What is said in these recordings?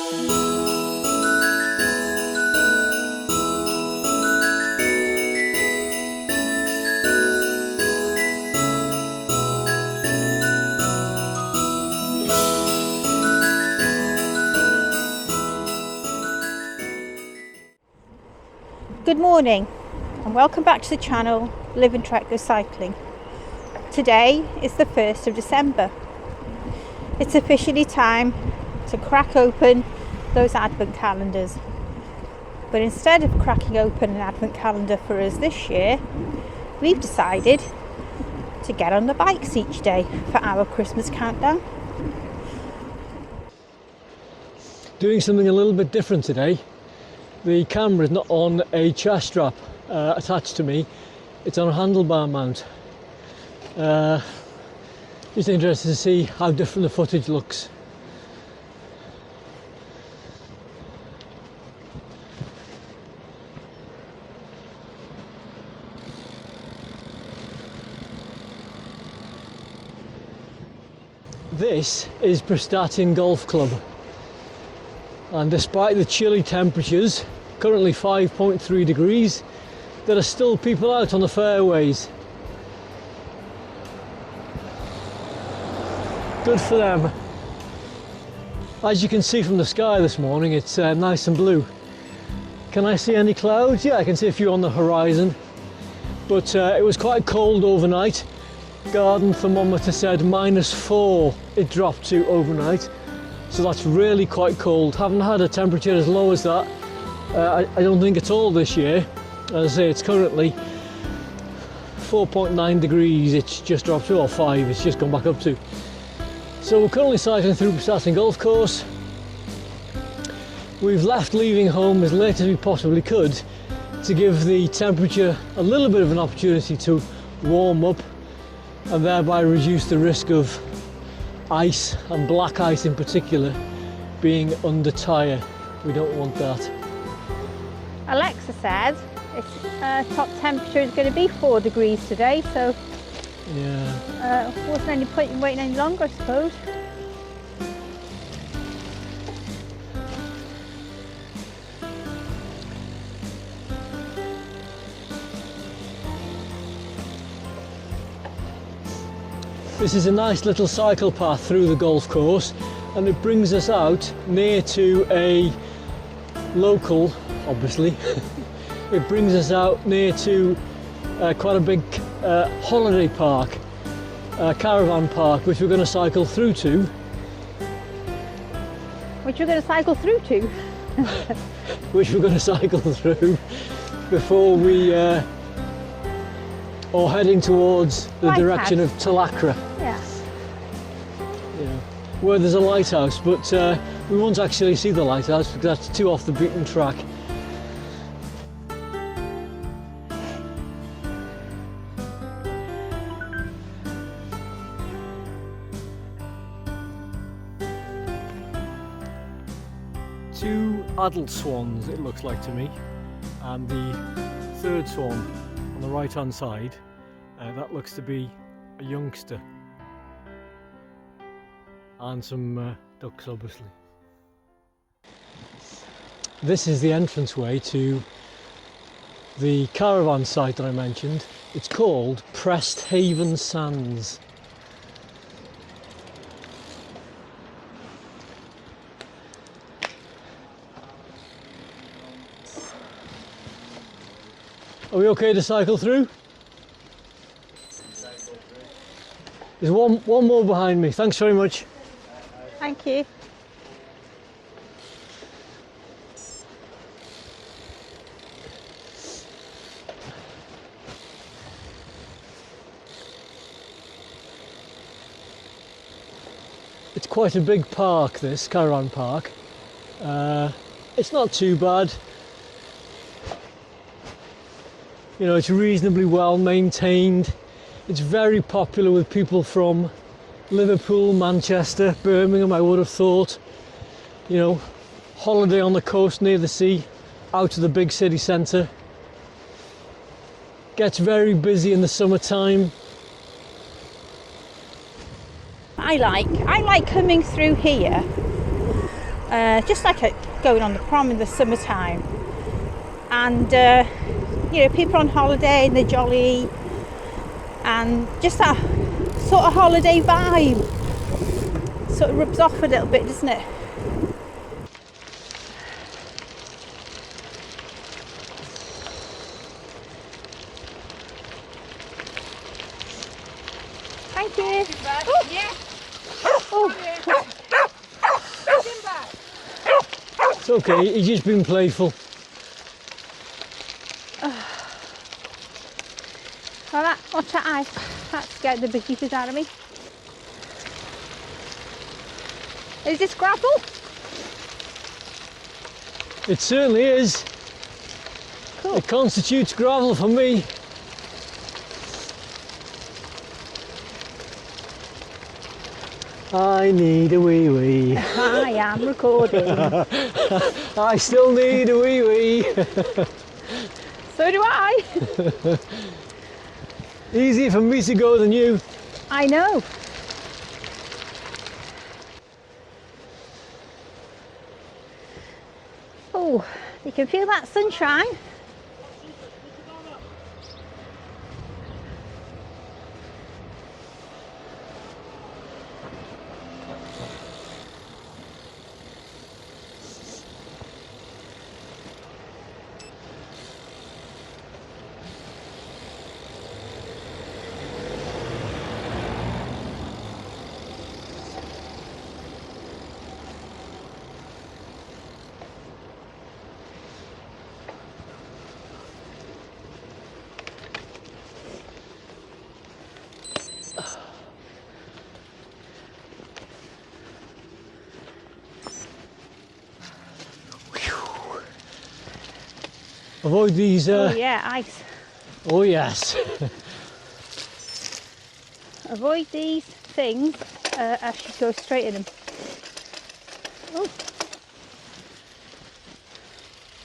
Good morning and welcome back to the channel Live and Trek Go Cycling. Today is the 1st of December. It's officially time to crack open those advent calendars. But instead of cracking open an advent calendar for us this year, we've decided to get on the bikes each day for our Christmas countdown. Doing something a little bit different today. The camera is not on a chair strap attached to me, it's on a handlebar mount. Just interested to see how different the footage looks. This is Prestatyn Golf Club. And despite the chilly temperatures, currently 5.3 degrees, there are still people out on the fairways. Good for them. As you can see from the sky this morning, it's nice and blue. Can I see any clouds? Yeah, I can see a few on the horizon. But it was quite cold overnight. Garden thermometer said -4 it dropped to overnight. So that's really quite cold. Haven't had a temperature as low as that, I don't think at all this year. As I say, it's currently 4.9 degrees, it's just dropped to, or 5, it's just gone back up to. So we're currently cycling through Prestatyn Golf Course. We've left leaving home as late as we possibly could to give the temperature a little bit of an opportunity to warm up and thereby reduce the risk of ice, and black ice in particular, being under tyre. We don't want that. Alexa said its top temperature is going to be 4 degrees today, so yeah, wasn't any point in waiting any longer, I suppose. This is a nice little cycle path through the golf course, and it brings us out near to a local, obviously, it brings us out near to quite a big holiday park, caravan park, which we're going to cycle through to. Which we're going to cycle through to? Which we're going to cycle through before we or heading towards the Lighthouse. direction of Talacra. Yeah. Yeah. Where there's a lighthouse, but we won't actually see the lighthouse because that's too off the beaten track. Two adult swans, it looks like to me, and the third swan on the right hand side, that looks to be a youngster, and some ducks obviously. This is the entranceway to the caravan site that I mentioned. It's called Presthaven Sands. Are we okay to cycle through? There's one more behind me. Thanks very much. Thank you. It's quite a big park, this caravan park. It's not too bad. You know, it's reasonably well maintained. It's very popular with people from Liverpool, Manchester, Birmingham, I would have thought. You know, holiday on the coast near the sea, out of the big city centre. Gets very busy in the summertime. I like coming through here just like going on the prom in the summertime. And you know, people on holiday and they're jolly, and just that sort of holiday vibe sort of rubs off a little bit, doesn't it? Thank you. Oh. It's okay, he's just been playful. Well, that scared the bejesus out of me. Is this gravel? It certainly is. Cool. It constitutes gravel for me. I need a wee wee. I am recording. I still need a wee wee. So do I. Easier for me to go than you. I know. Oh, you can feel that sunshine. Avoid these. Oh yeah, ice. Oh yes. Avoid these things as you go straight in them. Oh.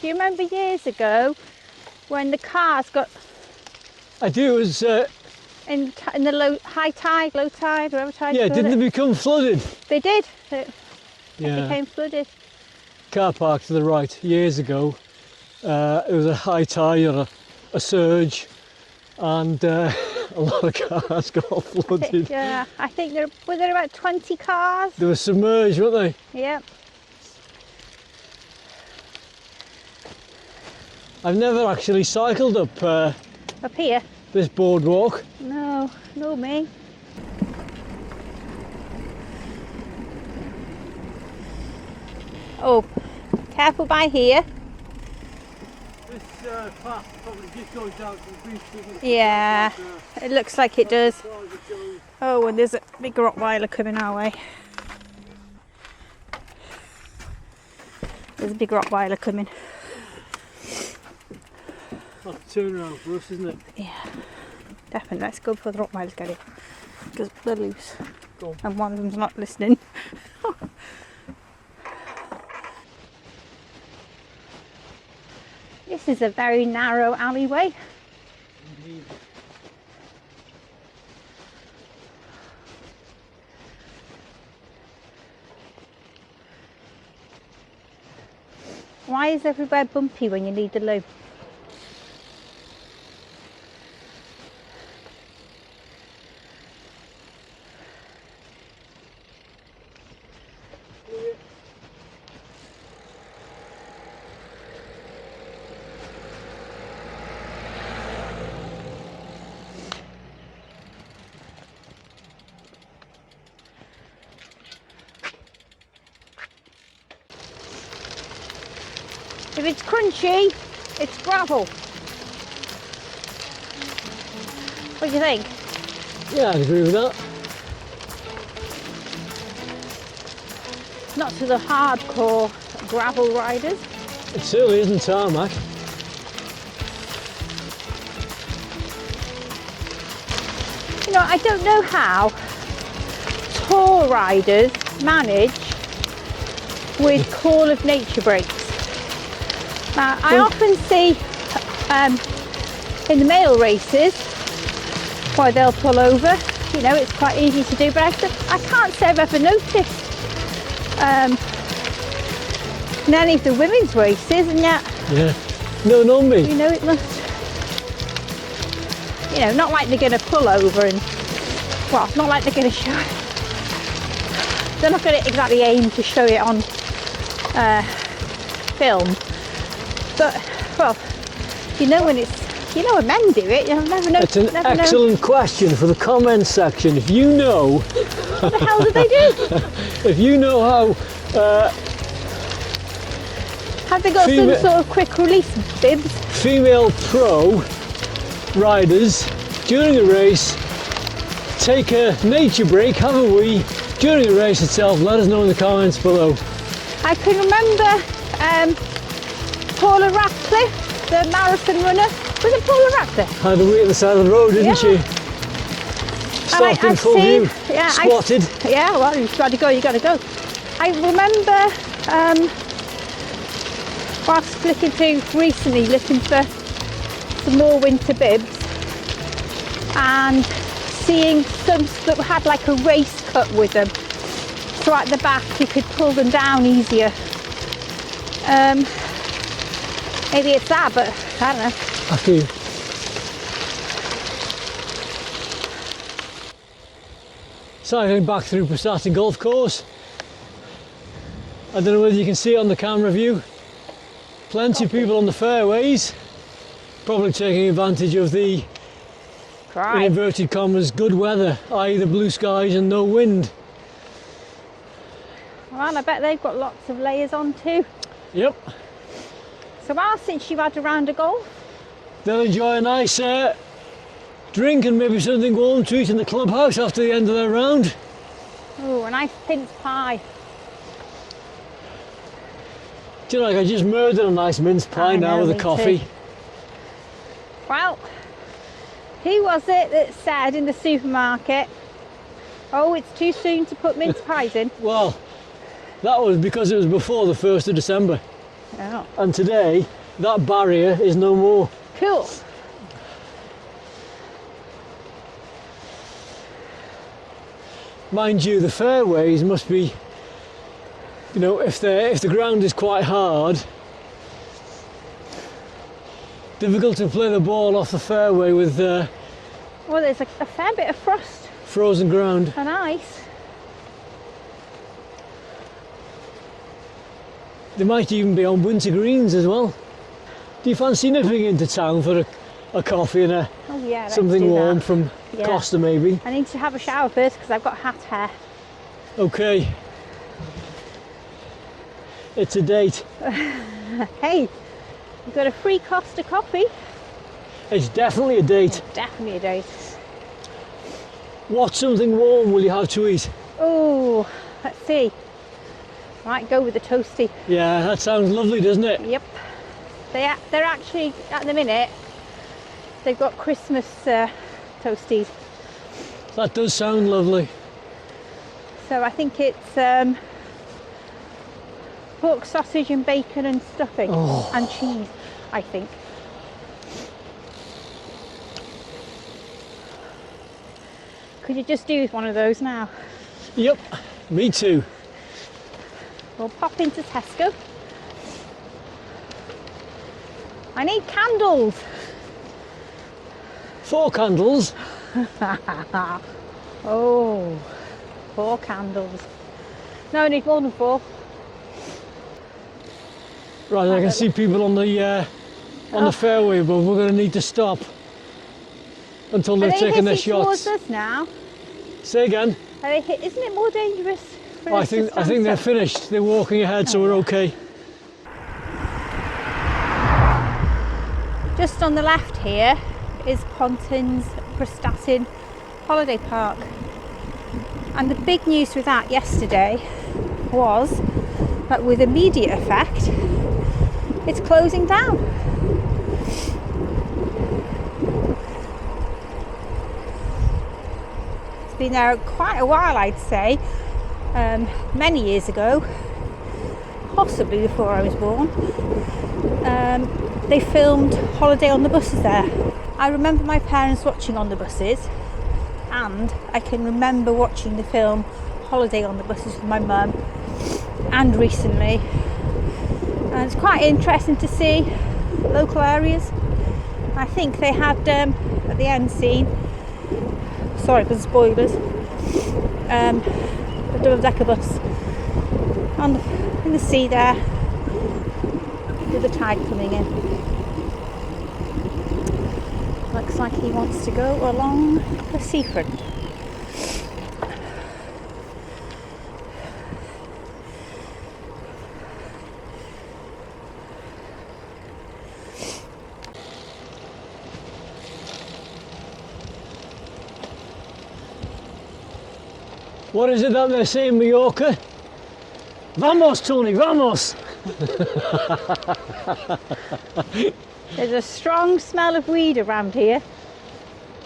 Do you remember years ago when the cars got I do. It was. in the high tide, low tide, whatever tide? Yeah, you call didn't it? they become flooded? They did. It Yeah. became flooded. Car park to the right years ago. It was a high tide or a surge, and a lot of cars got flooded. Yeah, I think were there about 20 cars? They were submerged, weren't they? Yep. I've never actually cycled up Up here? this boardwalk. No, no me. Oh, careful by here. This path probably just goes down to the beach, doesn't it? Yeah, it looks like it does. Oh, and there's a big Rottweiler coming our way. There's a big Rottweiler coming. That's a turnaround for us, isn't it? Yeah, definitely. Let's go before the Rottweilers get it. Because they're loose. Go on. And one of them's not listening. This is a very narrow alleyway. Indeed. Why is everywhere bumpy when you need the loo? If it's crunchy, it's gravel. What do you think? Yeah, I'd agree with that. Not to the hardcore gravel riders. It certainly isn't tarmac. You know, I don't know how tour riders manage with Call of Nature breaks. Now, I often see in the male races why they'll pull over. You know, it's quite easy to do, but I can't say I've ever noticed nearly the women's races, and yet, Yeah. No, me. you know, it must, you know, not like they're going to pull over and, well, not like they're going to show, they're not going to exactly aim to show it on film, but, well, you know when it's, you know when men do it, you never know. It's an excellent question for the comments section. If you know, what the hell do they do? if you know how, have they got some sort of quick release bibs? Female pro riders during the race take a nature break, have a wee during the race itself. Let us know in the comments below. I can remember Paula Radcliffe, the marathon runner. Was it Paula Radcliffe? Had a wee at the side of the road, didn't she? Stopped in full view, squatted. Well, you've got to go, you've got to go. I remember whilst flicking through recently looking for some more winter bibs and seeing some that had like a race cut with them, so at the back you could pull them down easier. Maybe it's that, but I don't know. Okay. Cycling back through Passati Golf Course. I don't know whether you can see it on the camera view. Plenty of people on the fairways, probably taking advantage of the, in inverted commas, good weather, i.e. the blue skies and no wind. Well, I bet they've got lots of layers on too. Yep. So while since you've had a round of golf, they'll enjoy a nice drink and maybe something warm to eat in the clubhouse after the end of their round. Oh, a nice mince pie. Do you know, like I just murdered a nice mince pie now with a coffee. Too. Well, who was it that said in the supermarket, oh, it's too soon to put mince pies in? Well, that was because it was before the 1st of December. Oh. And today, that barrier is no more. Cool. Mind you, the fairways must be, you know, if the ground is quite hard, difficult to play the ball off the fairway with well, there's a fair bit of frost. Frozen ground. And ice. They might even be on winter greens as well. Do you fancy nipping into town for a coffee and something warm from Costa maybe? I need to have a shower first because I've got hat hair. Okay. It's a date. Hey, you've got a free Costa coffee. It's definitely a date. It's definitely a date. What something warm will you have to eat? Oh, let's see. Might go with the toasty. Yeah, that sounds lovely, doesn't it? Yep. They're actually, at the minute, they've got Christmas toasties. That does sound lovely. So I think it's pork sausage and bacon and stuffing and cheese, I think. Could you just do one of those now? Yep, me too. We'll pop into Tesco. I need candles. 4 candles. Oh, 4 candles. No, I need more than 4. Right, I can see people on the fairway above. We're going to need to stop until they've taken their shots. Towards us now? Say again. Isn't it more dangerous? I think they're finished. They're walking ahead, so we're okay. Just on the left here is Ponton's Prestatyn Holiday Park. And the big news with that yesterday was that with immediate effect, it's closing down. It's been there quite a while, I'd say. Many years ago, possibly before I was born, they filmed Holiday on the Buses there. I remember my parents watching on the buses, and I can remember watching the film Holiday on the Buses with my mum, and recently And it's quite interesting to see local areas. I think they had at the end scene, sorry for the spoilers, a double-decker bus in the sea there with the tide coming in. Looks like he wants to go along the seafront. What is it that they say in Mallorca? Vamos, Tony, vamos! There's a strong smell of weed around here.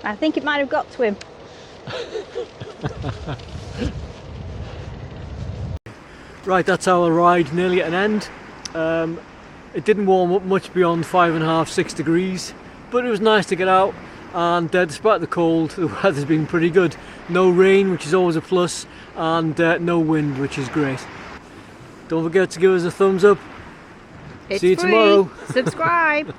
I think it might have got to him. Right, that's our ride nearly at an end. It didn't warm up much beyond 5.5, 6 degrees, but it was nice to get out, and despite the cold, the weather's been pretty good. No rain, which is always a plus, and no wind, which is great. Don't forget to give us a thumbs up. It's See you free. tomorrow. Subscribe.